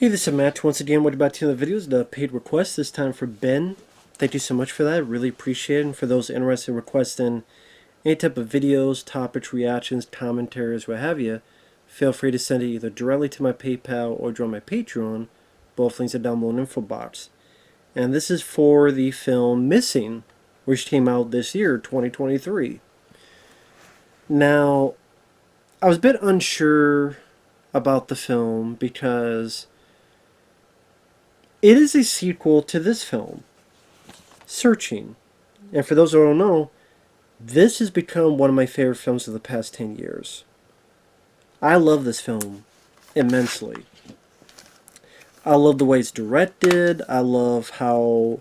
Hey, this is Matt. Once again, welcome back to the videos. The paid request this time for Ben. Thank you so much for that. Really appreciate it. And for those interested in requesting any type of videos, topics, reactions, commentaries, what have you, feel free to send it either directly to my PayPal or join my Patreon. Both links are down below in the info box. And this is for the film Missing, which came out this year, 2023. Now, I was a bit unsure about the film because it is a sequel to this film, Searching. And for those who don't know, this has become one of my favorite films of the past 10 years. I love this film immensely. I love the way it's directed. I love how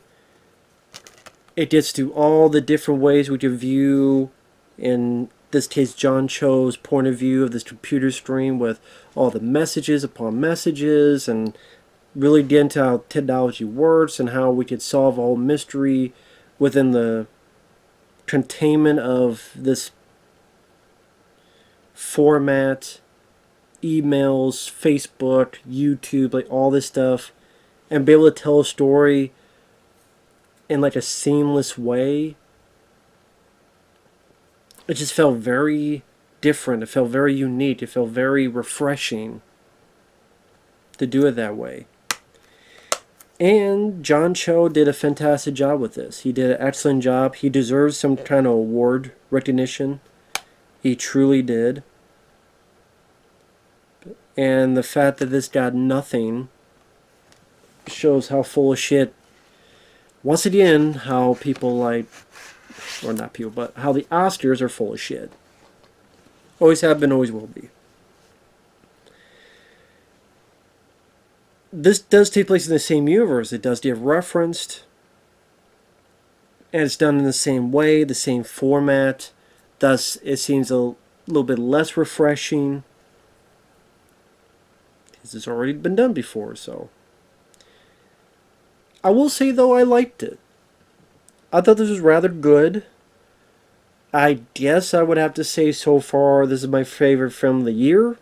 it gets to all the different ways we can view, in this case, John Cho's point of view of this computer screen with all the messages upon messages, and really get into how technology works and how we could solve all mystery within the containment of this format, emails, Facebook, YouTube, like all this stuff, and be able to tell a story in like a seamless way. It just felt very different. It felt very unique. It felt very refreshing to do it that way. And John Cho did a fantastic job with this. He did an excellent job. He deserves some kind of award recognition. He truly did. And the fact that this got nothing shows how full of shit, once again, how people like, or not people, but how the Oscars are full of shit. Always have been, always will be. This does take place in the same universe. It does get referenced. And it's done in the same way, the same format. Thus, it seems a little bit less refreshing, because it's already been done before, so. I will say, though, I liked it. I thought this was rather good. I guess I would have to say so far this is my favorite film of the year.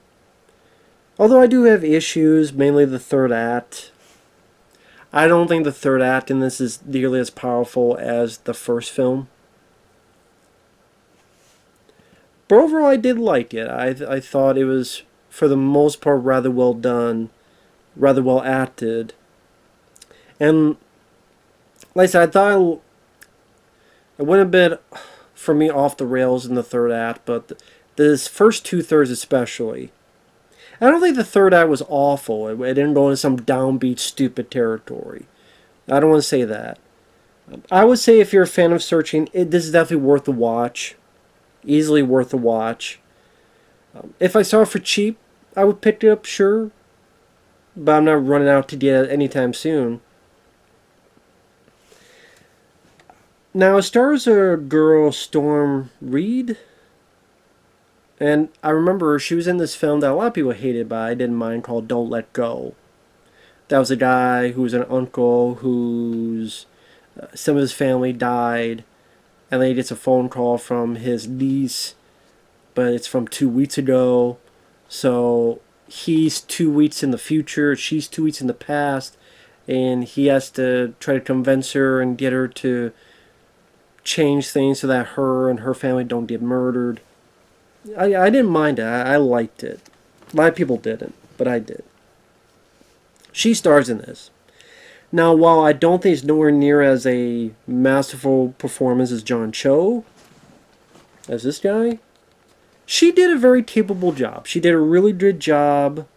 Although I do have issues, mainly the third act. I don't think the third act in this is nearly as powerful as the first film. But overall, I did like it. I thought it was, for the most part, rather well done, rather well acted. And, like I said, I thought it went a bit, for me, off the rails in the third act, but this first two-thirds especially. I don't think the third act was awful. It didn't go into some downbeat, stupid territory. I don't want to say that. I would say if you're a fan of Searching, this is definitely worth the watch. Easily worth the watch. If I saw it for cheap, I would pick it up, sure. But I'm not running out to get it anytime soon. Now, it stars a girl, Storm Reid. And I remember she was in this film that a lot of people hated, but I didn't mind, called Don't Let Go. That was a guy who was an uncle whose some of his family died, and then he gets a phone call from his niece, but it's from 2 weeks ago. So he's 2 weeks in the future, she's 2 weeks in the past, and he has to try to convince her and get her to change things so that her and her family don't get murdered. I didn't mind it. I liked it. A lot of people didn't, but I did. She stars in this. Now, while I don't think it's nowhere near as a masterful performance as John Cho, as this guy, she did a very capable job. She did a really good job.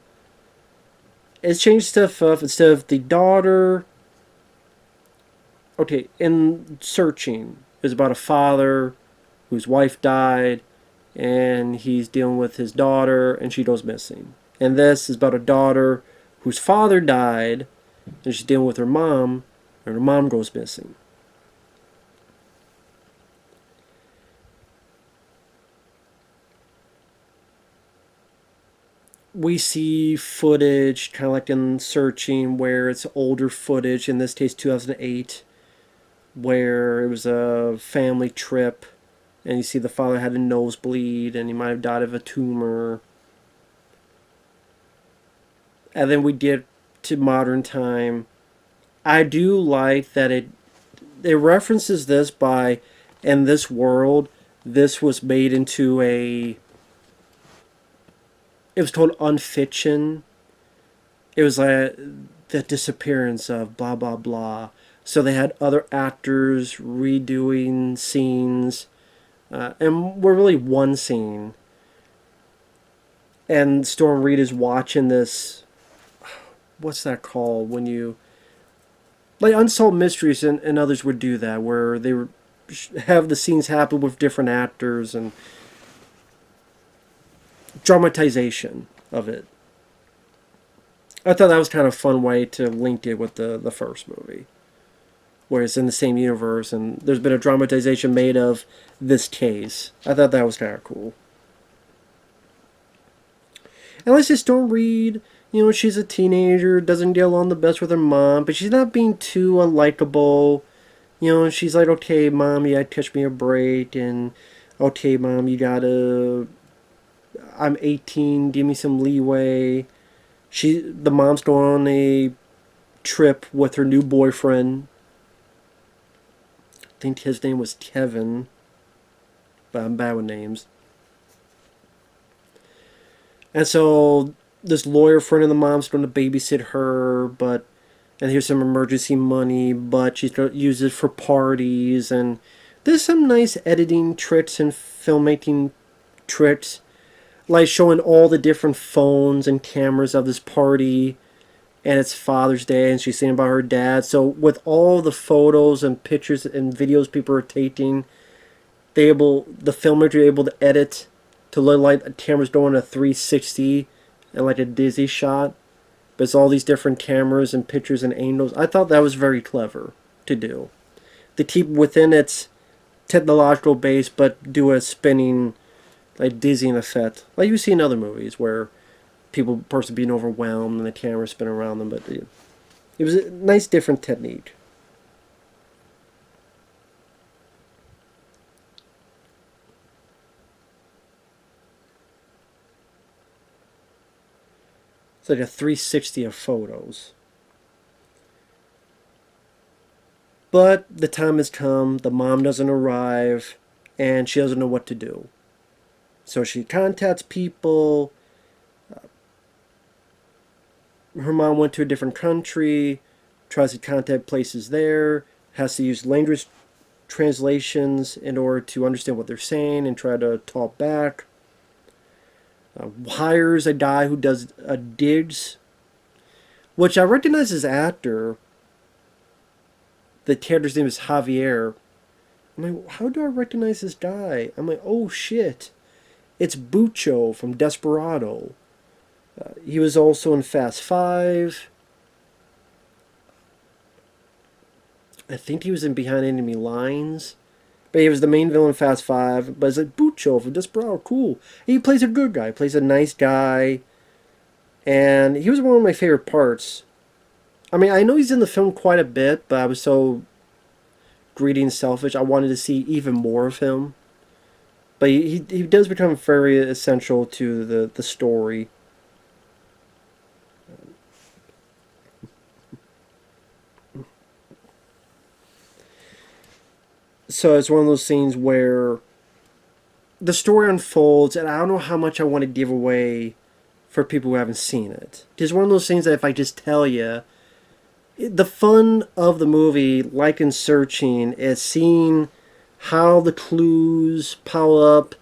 It's changed stuff up. Instead of the daughter, okay, in Searching, it was about a father whose wife died, and he's dealing with his daughter, and she goes missing. And this is about a daughter whose father died, and she's dealing with her mom, and her mom goes missing. We see footage, kind of like in Searching, where it's older footage, in this case 2008, where it was a family trip, and you see the father had a nosebleed, and he might have died of a tumor. And then we get to modern time. I do like that it references this by, in this world, this was made into a, it was told unfiction. It was like the disappearance of blah blah blah. So they had other actors redoing scenes, and we're really one scene. And Storm Reid is watching this. What's that called when you, like Unsolved Mysteries, and others would do that, where they would have the scenes happen with different actors and dramatization of it. I thought that was kind of a fun way to link it with the first movie, where it's in the same universe and there's been a dramatization made of this case. I thought that was kind of cool. And let's say Storm Reid, she's a teenager, doesn't get along the best with her mom, but she's not being too unlikable. She's like, okay, mom, you gotta catch me a break, and okay, mom, I'm 18, give me some leeway. The mom's going on a trip with her new boyfriend. I think his name was Kevin, but I'm bad with names. And so this lawyer friend of the mom's going to babysit her, and here's some emergency money, but she's going to use it for parties, and there's some nice editing tricks and filmmaking tricks, like showing all the different phones and cameras of this party, and it's Father's Day, and she's saying about her dad. So with all the photos and pictures and videos people are taking, the filmmakers are able to edit to look like the camera's going a 360 and like a dizzy shot. But it's all these different cameras and pictures and angles. I thought that was very clever to do. To keep within its technological base, but do a spinning, like dizzying effect, like you see in other movies where person being overwhelmed and the camera spinning around them. But it was a nice different technique. It's like a 360 of photos. But the time has come, the mom doesn't arrive, and she doesn't know what to do. So she contacts people. Her mom went to a different country, tries to contact places there, has to use language translations in order to understand what they're saying and try to talk back. Hires a guy who does digs, which I recognize as actor. The character's name is Javier. I'm like, how do I recognize this guy? I'm like, oh shit, it's Bucho from Desperado. He was also in Fast Five. I think he was in Behind Enemy Lines. But he was the main villain in Fast Five. But it's like Bucho from Desperado, cool. He plays a good guy, plays a nice guy. And he was one of my favorite parts. I mean, I know he's in the film quite a bit, but I was so greedy and selfish. I wanted to see even more of him. But he does become very essential to the story. So it's one of those scenes where the story unfolds, and I don't know how much I want to give away for people who haven't seen it. It's one of those things that if I just tell you, the fun of the movie, like in Searching, is seeing how the clues pile up,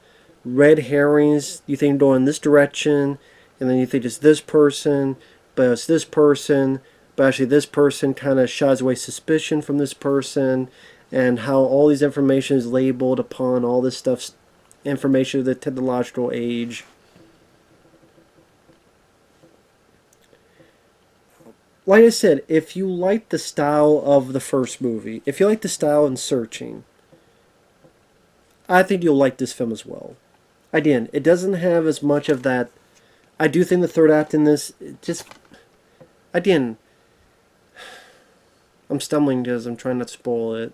red herrings. You think go in this direction, and then you think it's this person, but it's this person, but actually this person kind of shies away suspicion from this person, and how all these information is labeled upon all this stuff's information of the technological age. Like I said, if you like the style of the first movie, if you like the style in Searching, I think you'll like this film as well. Again, it doesn't have as much of that. I do think the third act in this, just, again, I'm stumbling because I'm trying not to spoil it.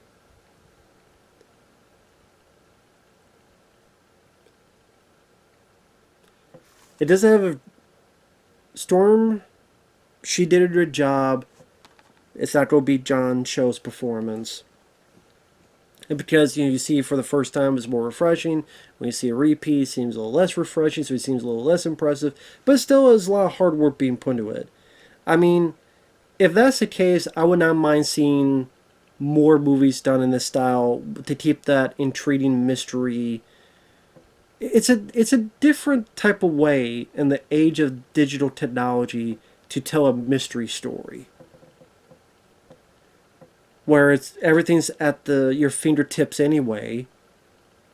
It doesn't have a Storm she did a good job. It's not going to beat John Cho's performance. And because you see for the first time it's more refreshing. When you see a repeat, it seems a little less refreshing, so it seems a little less impressive. But still, there's a lot of hard work being put into it. I mean, if that's the case, I would not mind seeing more movies done in this style to keep that intriguing mystery. It's a different type of way in the age of digital technology to tell a mystery story, where it's everything's at your fingertips anyway.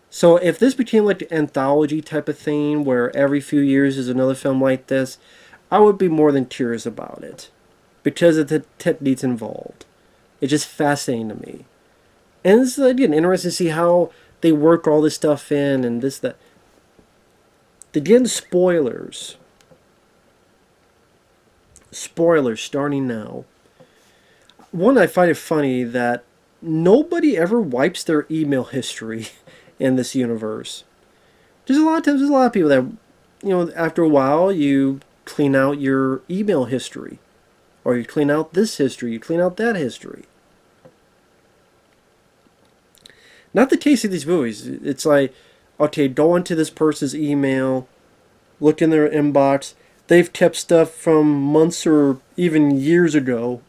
So if this became like an anthology type of thing where every few years is another film like this, I would be more than curious about it because of the techniques involved. It's just fascinating to me. And it's again interesting to see how they work all this stuff in and this that. Again, spoilers. Spoilers starting now. One, I find it funny that nobody ever wipes their email history in this universe. There's a lot of people that, after a while, you clean out your email history. Or you clean out this history, you clean out that history. Not the case of these movies. It's like, okay, go into this person's email, look in their inbox. They've kept stuff from months or even years ago.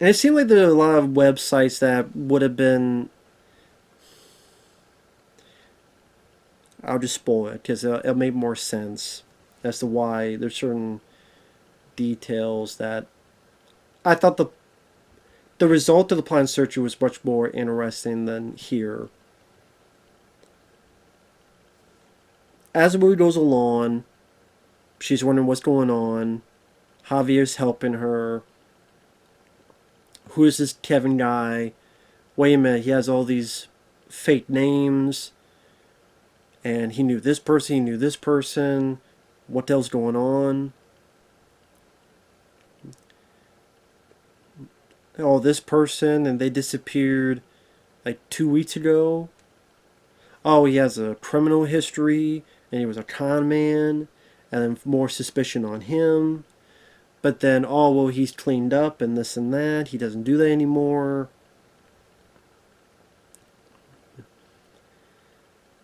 And it seemed like there are a lot of websites that would have been... I'll just spoil it because it'll make more sense as to why there's certain details that I thought the result of the Plan Searcher was much more interesting than here. As the movie goes along, she's wondering what's going on. Javier's helping her. Who is this Kevin guy? Wait a minute, he has all these fake names. And he knew this person, he knew this person. What the hell's going on? Oh, this person, and they disappeared like 2 weeks ago. Oh, he has a criminal history, and he was a con man, and then more suspicion on him. But then, oh, well, he's cleaned up, and this and that. He doesn't do that anymore.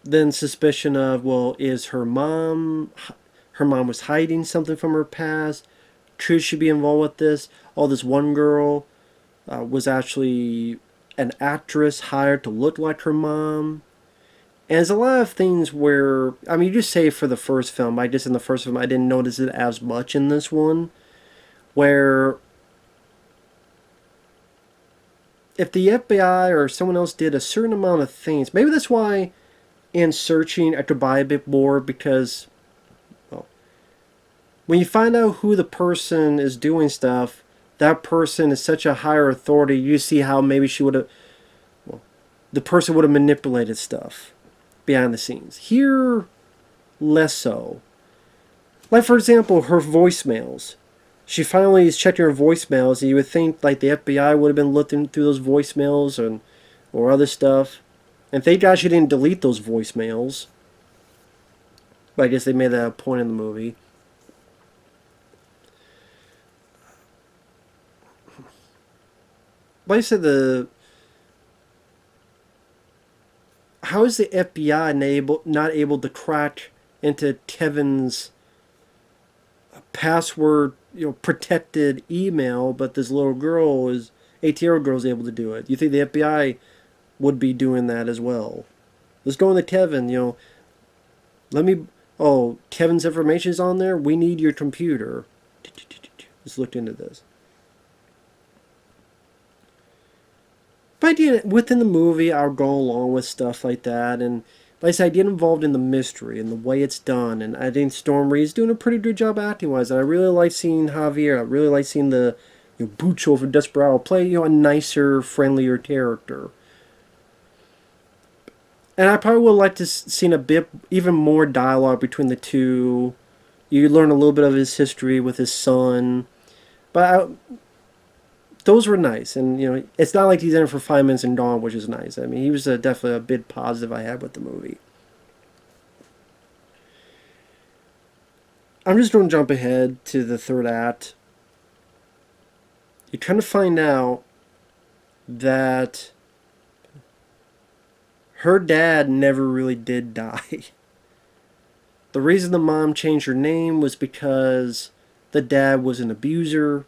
Then suspicion of, well, is her mom was hiding something from her past? Could she be involved with this? Oh, this one girl was actually an actress hired to look like her mom. And there's a lot of things where, I mean, you just say for the first film, I guess in the first film I didn't notice it as much in this one, where if the FBI or someone else did a certain amount of things, maybe that's why in searching I could buy a bit more, because well, when you find out who the person is doing stuff, that person is such a higher authority, you see how maybe she would have, well, the person would have manipulated stuff behind the scenes. Here, less so. Like, for example, her voicemails. She finally is checking her voicemails, and you would think like the FBI would have been looking through those voicemails or other stuff. And thank God she didn't delete those voicemails. But I guess they made that a point in the movie. Like I said, how is the FBI not able to crack into Kevin's password, protected email, but this little girl 18-year-old girl is able to do it? You think the FBI would be doing that as well? Let's go into Kevin, Kevin's information is on there. We need your computer. Let's look into this. But within the movie, I'll go along with stuff like that, and like I said, I get involved in the mystery and the way it's done, and I think Storm Reid's doing a pretty good job acting-wise, and I really like seeing Javier. I really like seeing the Bucho from Desperado play a nicer, friendlier character. And I probably would like to see a bit, even more dialogue between the two. You learn a little bit of his history with his son, but those were nice, and it's not like he's in it for 5 minutes and gone, which is nice. I mean, he was definitely a big positive I had with the movie. I'm just going to jump ahead to the third act. You kind of find out that her dad never really did die. The reason the mom changed her name was because the dad was an abuser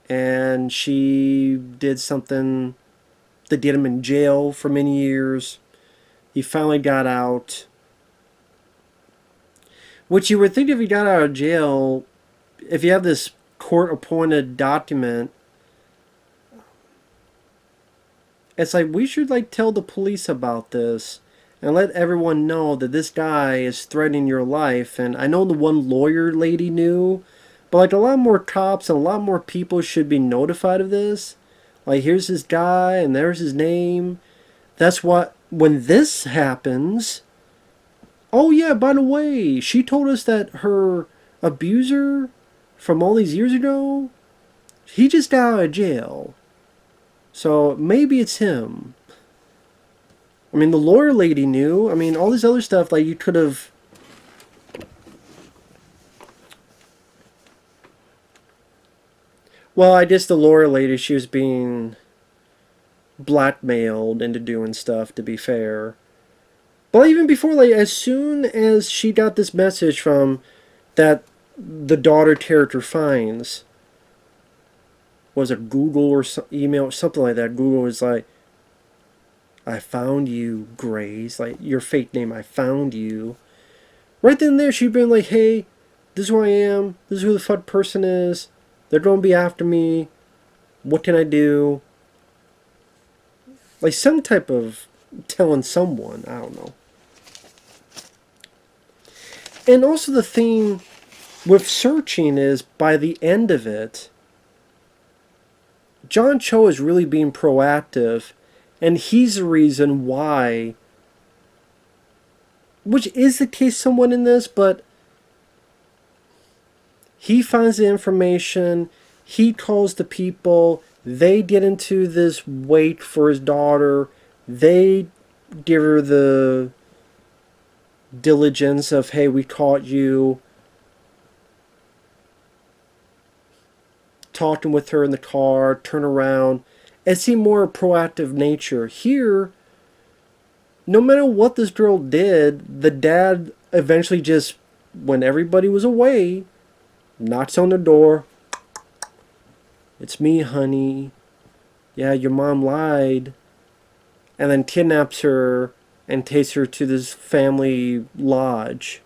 and she did something that did him in jail for many years. He finally got out. Which you would think if he got out of jail, if you have this court-appointed document, it's like we should like tell the police about this and let everyone know that this guy is threatening your life. And I know the one lawyer lady knew, but like a lot more cops and a lot more people should be notified of this. Like here's this guy and there's his name. That's what when this happens. Oh yeah, by the way, she told us that her abuser from all these years ago, he just got out of jail. So maybe it's him. I mean, the lawyer lady knew. I mean, all this other stuff, like, you could have... Well, I guess the lawyer lady, she was being blackmailed into doing stuff, to be fair. But even before, like, as soon as she got this message from that the daughter character finds, was it Google or email or something like that? Google was like, I found you, Grace. Like, your fake name, I found you. Right then and there, she'd been like, hey, this is who I am. This is who the fuck person is. They're going to be after me. What can I do? Like, some type of telling someone. I don't know. And also the theme with searching is, by the end of it, John Cho is really being proactive, and he's the reason why, which is the case somewhat in this, but he finds the information, he calls the people, they get into this wait for his daughter, they give her the diligence of, hey, we caught you, talking with her in the car, turn around, and see more proactive nature. Here, no matter what this girl did, the dad eventually just, when everybody was away, knocks on the door. It's me, honey. Yeah, your mom lied. And then kidnaps her and takes her to this family lodge.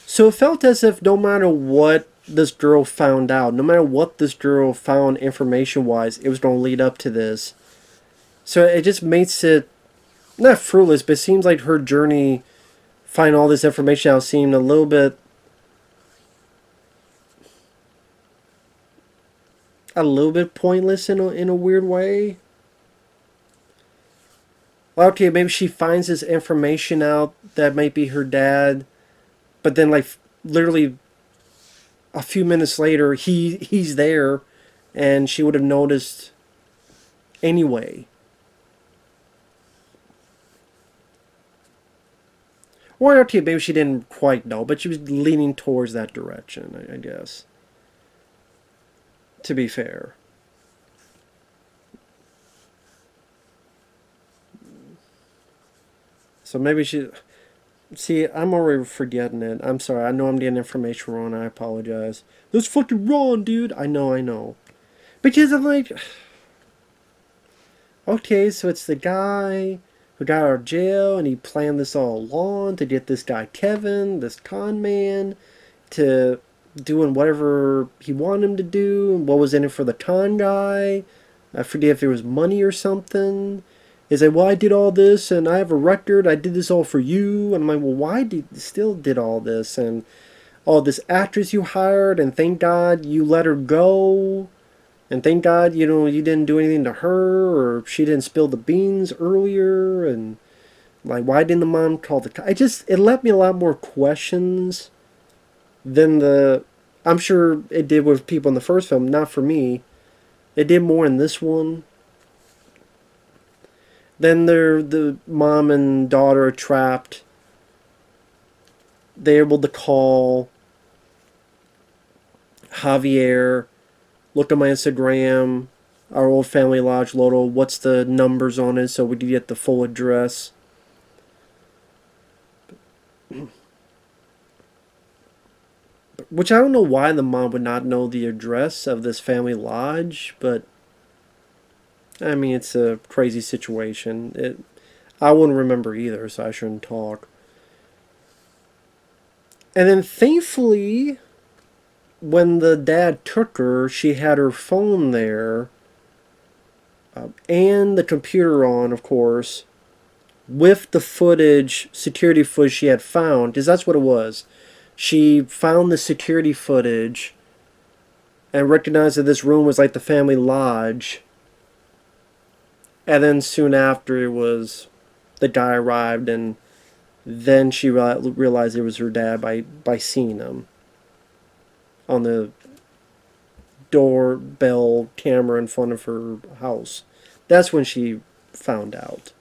So it felt as if no matter what this girl found out, no matter what this girl found information-wise, it was going to lead up to this. So it just makes it, not fruitless, but it seems like her journey, finding all this information out, seemed a little bit pointless in a weird way. Well, okay, maybe she finds this information out that might be her dad, but then like literally a few minutes later he's there and she would have noticed anyway. Or okay, maybe she didn't quite know, but she was leaning towards that direction, I guess. To be fair. So maybe she... See, I'm already forgetting it. I'm sorry. I know I'm getting information wrong. I apologize. That's fucking wrong, dude. I know. Because I'm like... Okay, so it's the guy who got out of jail and he planned this all along to get this guy Kevin, this con man, to doing whatever he wanted him to do. What was in it for the con guy? I forget if it was money or something. Is like, well, I did all this, and I have a record, I did this all for you, and I'm like, well, why did you still did all this, and all this actress you hired, and thank God you let her go, and thank God, you know, you didn't do anything to her, or she didn't spill the beans earlier, and, like, why didn't the mom call the... it left me a lot more questions than I'm sure it did with people in the first film, not for me. It did more in this one. Then the mom and daughter are trapped they're able to call Javier, look at my Instagram, our old family lodge logo, what's the numbers on it so we can get the full address. Which I don't know why the mom would not know the address of this family lodge, but I mean, it's a crazy situation. I wouldn't remember either, so I shouldn't talk. And then thankfully, when the dad took her, she had her phone there, and the computer on, of course, with the footage, security footage she had found, because that's what it was. She found the security footage and recognized that this room was like the family lodge. And then soon after, it was the guy arrived, and then she realized it was her dad by seeing him on the doorbell camera in front of her house. That's when she found out.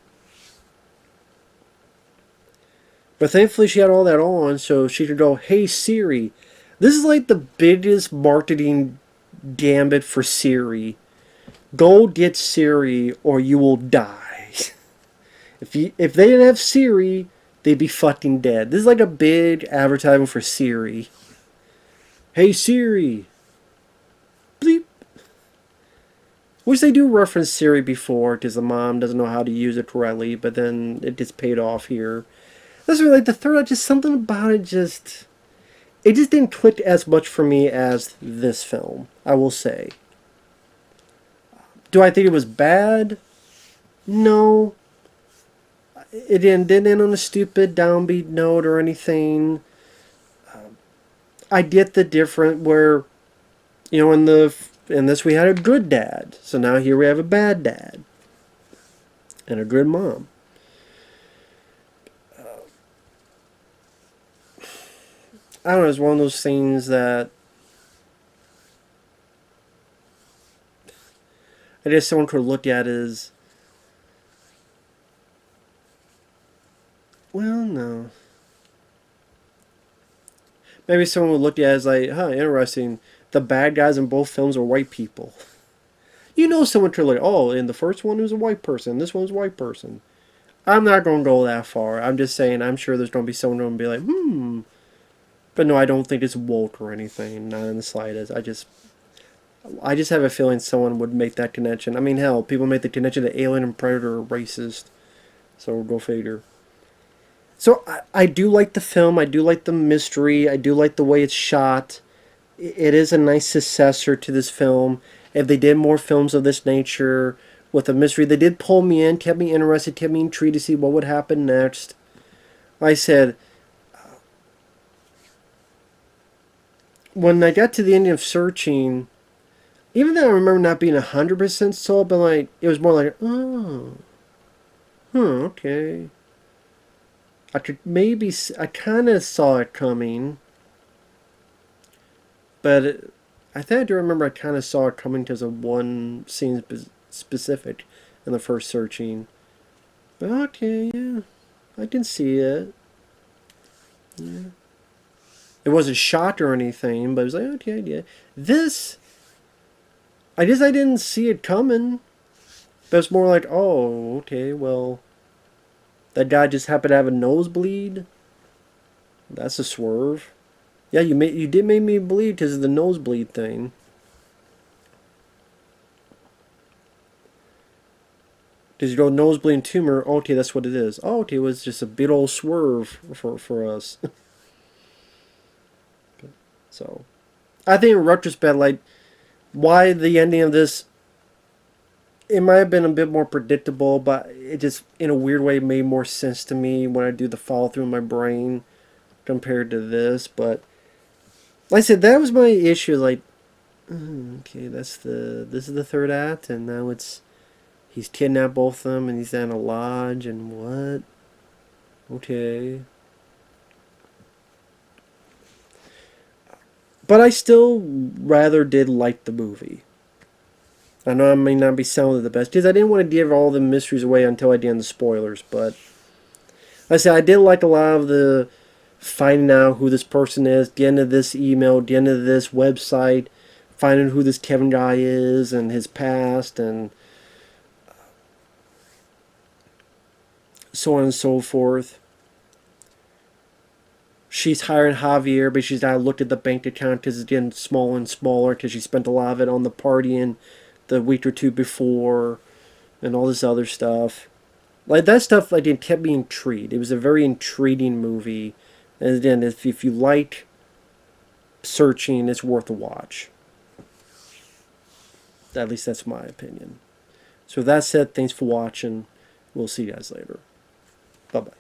But thankfully she had all that on, so she could go, "Hey Siri." This is like the biggest marketing gambit for Siri. Go get Siri or you will die. If they didn't have Siri, they'd be fucking dead. This is like a big advertisement for Siri. Hey Siri. Bleep. Which they do reference Siri before, because the mom doesn't know how to use it correctly, but then it gets paid off here. That's really like the third act, just something about it just... It just didn't click as much for me as this film, I will say. Do I think it was bad? No. It didn't end on a stupid downbeat note or anything. I get the different where, you know, in this we had a good dad. So now here we have a bad dad. And a good mom. I don't know, it's one of those things that I guess someone could look at as, well, no. Maybe someone would look at it as like, huh, interesting. The bad guys in both films are white people. You know, someone could like, oh, in the first one it was a white person, this one's a white person. I'm not going to go that far. I'm just saying, I'm sure there's going to be someone going to be like, But no, I don't think it's woke or anything, not in the slightest. I just have a feeling someone would make that connection. I mean, hell, people make the connection that Alien and Predator are racist. So we'll go figure. So I do like the film. I do like the mystery. I do like the way it's shot. It is a nice successor to this film. If they did more films of this nature with a mystery, they did pull me in, kept me interested, kept me intrigued to see what would happen next. Like I said, when I got to the end of Searching, even though I remember not being 100% sold, but like, it was more like, oh, okay. I kind of saw it coming, but I think I do remember I kind of saw it coming because of one scene specific in the first Searching. But okay, yeah, I can see it. Yeah. It wasn't shot or anything, but it was like, okay, yeah. This, I guess I didn't see it coming. But it's more like, oh, okay, well, that guy just happened to have a nosebleed. That's a swerve. Yeah, you did make me bleed because of the nosebleed thing. Because you go nosebleed and tumor, okay, that's what it is. Oh, okay, it was just a big old swerve for us. So, I think in retrospect, like, why the ending of this, it might have been a bit more predictable, but it just, in a weird way, made more sense to me when I do the follow through in my brain compared to this. But, like I said, that was my issue. Like, okay, this is the third act, and now he's kidnapped both of them, and he's in a lodge, and what? Okay. But I still rather did like the movie. I know I may not be sounding the best, because I didn't want to give all the mysteries away until I did the spoilers, but like I said, I did like a lot of the finding out who this person is, the end of this email, the end of this website, finding who this Kevin guy is and his past and so on and so forth. She's hiring Javier, but she's not looked at the bank account because it's getting smaller and smaller because she spent a lot of it on the partying the week or two before and all this other stuff. Like, that stuff, like, it kept me intrigued. It was a very intriguing movie. And again, if you like searching, it's worth a watch. At least that's my opinion. So with that said, thanks for watching. We'll see you guys later. Bye-bye.